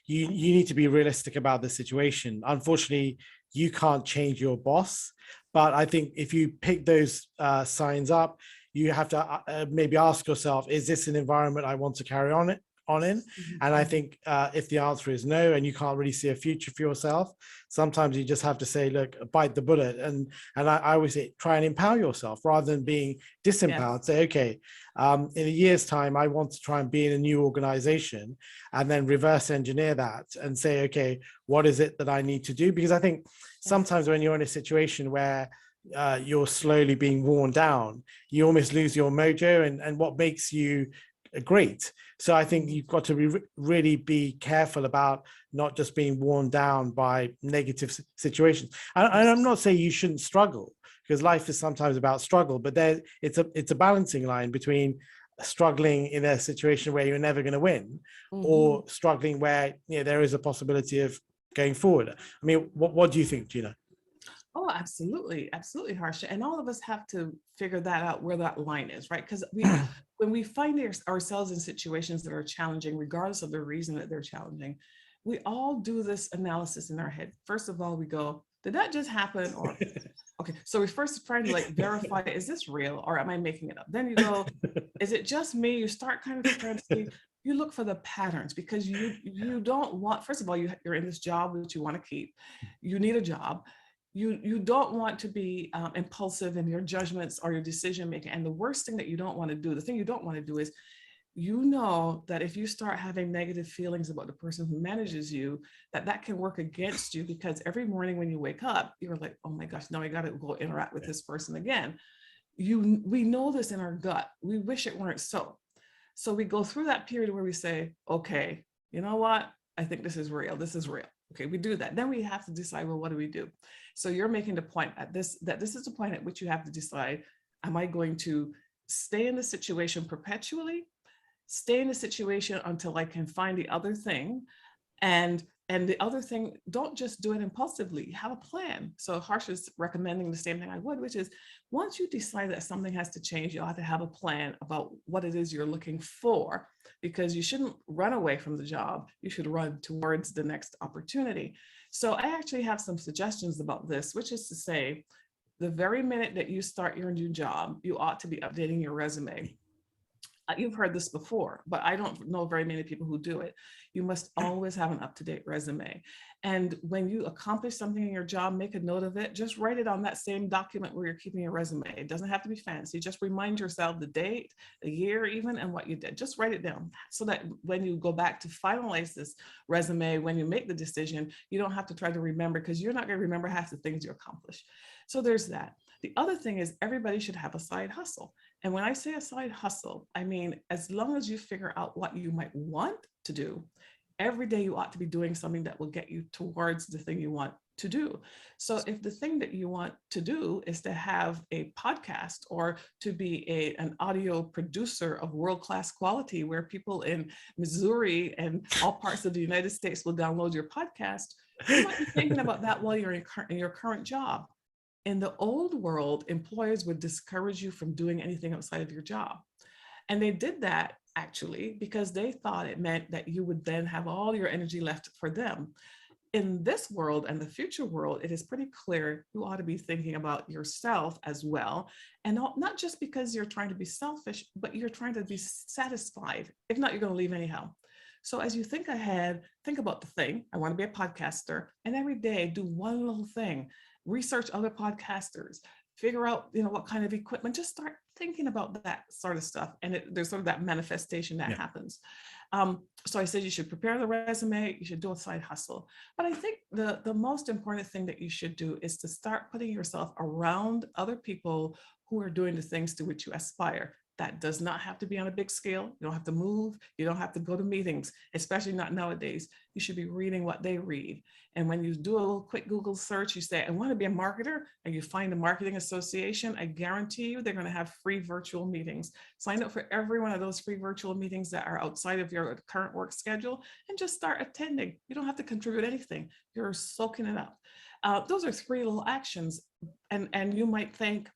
you need to be realistic about the situation. Unfortunately, you can't change your boss, but I think if you pick those signs up, you have to maybe ask yourself, is this an environment I want to carry on in? And I think if the answer is no, and you can't really see a future for yourself, sometimes you just have to say, look, bite the bullet. And I always say, try and empower yourself rather than being disempowered. Yes. Say, okay, in a year's time, I want to try and be in a new organization, and then reverse engineer that and say, okay, what is it that I need to do? Because I think sometimes when you're in a situation where you're slowly being worn down, you almost lose your mojo and what makes you great. So I think you've got to really be careful about not just being worn down by negative situations. And I'm not saying you shouldn't struggle, because life is sometimes about struggle, but it's a balancing line between struggling in a situation where you're never going to win, or struggling where there is a possibility of going forward. I mean, what do you think, Gina? Oh, absolutely. Absolutely, Harsha. And all of us have to figure that out, where that line is, right? Because when we find ourselves in situations that are challenging, regardless of the reason that they're challenging, we all do this analysis in our head. First of all, we go, did that just happen? Or, okay, so we first try to verify, is this real or am I making it up? Then you go, is it just me? You start kind of trying to see, you look for the patterns, because you don't want, first of all, you're in this job that you want to keep. You need a job. You don't want to be impulsive in your judgments or your decision making. And the worst thing that you don't want to do, the thing you don't want to do is, that if you start having negative feelings about the person who manages you, that can work against you, because every morning when you wake up, you're like, oh my gosh, now I got to go interact with this person again. We know this in our gut. We wish it weren't so. So we go through that period where we say, okay, you know what? I think this is real. This is real. Okay, we do that. Then we have to decide, well, what do we do? So you're making the point that this is the point at which you have to decide, am I going to stay in the situation perpetually, stay in the situation until I can find the other thing? And the other thing, don't just do it impulsively, have a plan. So Harsha is recommending the same thing I would, which is, once you decide that something has to change, you'll have to have a plan about what it is you're looking for, because you shouldn't run away from the job. You should run towards the next opportunity. So I actually have some suggestions about this, which is to say, the very minute that you start your new job, you ought to be updating your resume. You've heard this before, but I don't know very many people who do it. You must always have an up-to-date resume. And when you accomplish something in your job, make a note of it. Just write it on that same document where you're keeping your resume. It doesn't have to be fancy. Just remind yourself the date, the year even, and what you did. Just write it down, so that when you go back to finalize this resume, when you make the decision, you don't have to try to remember, because you're not going to remember half the things you accomplished. So there's that. The other thing is, everybody should have a side hustle. And when I say a side hustle, I mean, as long as you figure out what you might want to do, every day you ought to be doing something that will get you towards the thing you want to do. So if the thing that you want to do is to have a podcast, or to be an audio producer of world-class quality, where people in Missouri and all parts of the United States will download your podcast, you might be thinking about that while you're in your current job. In the old world, employers would discourage you from doing anything outside of your job. And they did that actually because they thought it meant that you would then have all your energy left for them. In this world and the future world, it is pretty clear you ought to be thinking about yourself as well. And not just because you're trying to be selfish, but you're trying to be satisfied. If not, you're going to leave anyhow. So as you think ahead, think about the thing, I want to be a podcaster, and every day do one little thing. Research other podcasters, figure out, what kind of equipment, just start thinking about that sort of stuff. And there's sort of that manifestation that happens. So I said you should prepare the resume, you should do a side hustle. But I think the most important thing that you should do is to start putting yourself around other people who are doing the things to which you aspire. That does not have to be on a big scale. You don't have to move. You don't have to go to meetings, especially not nowadays. You should be reading what they read. And when you do a little quick Google search, you say, I want to be a marketer, and you find a marketing association, I guarantee you they're going to have free virtual meetings. Sign up for every one of those free virtual meetings that are outside of your current work schedule, and just start attending. You don't have to contribute anything. You're soaking it up. Those are 3 little actions. And you might think,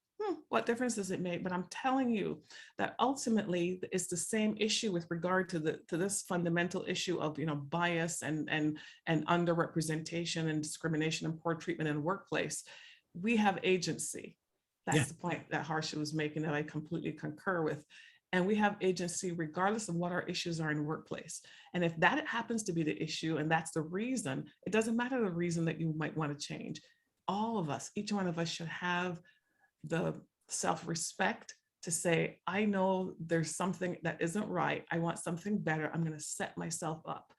what difference does it make? But I'm telling you that ultimately it's the same issue with regard to this fundamental issue of, bias and underrepresentation and discrimination and poor treatment in the workplace. We have agency. Yeah. That's the point that Harsha was making that I completely concur with. And we have agency regardless of what our issues are in the workplace. And if that happens to be the issue, and that's the reason, it doesn't matter the reason that you might want to change. All of us, each one of us should have the self-respect to say, I know there's something that isn't right. I want something better. I'm going to set myself up.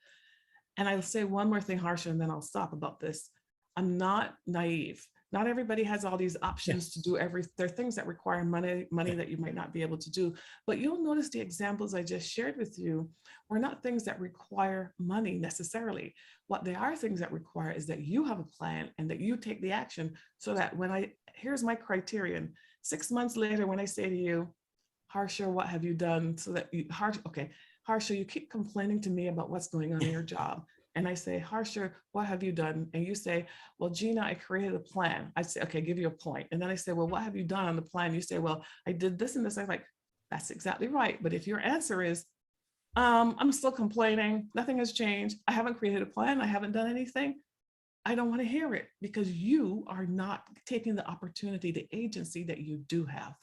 And I'll say one more thing, Harsha, and then I'll stop about this. I'm not naive. Not everybody has all these options to do there are things that require money that you might not be able to do. But you'll notice the examples I just shared with you were not things that require money necessarily. What they are things that require is that you have a plan and that you take the action, so that here's my criterion. 6 months later, when I say to you, Harsha, what have you done? So that Harsha, you keep complaining to me about what's going on in your job. And I say, Harsha, what have you done? And you say, well, Gina, I created a plan. I say, okay, give you a point. And then I say, well, what have you done on the plan? You say, well, I did this and this. I'm like, that's exactly right. But if your answer is, I'm still complaining, nothing has changed, I haven't created a plan, I haven't done anything, I don't want to hear it, because you are not taking the opportunity, the agency that you do have.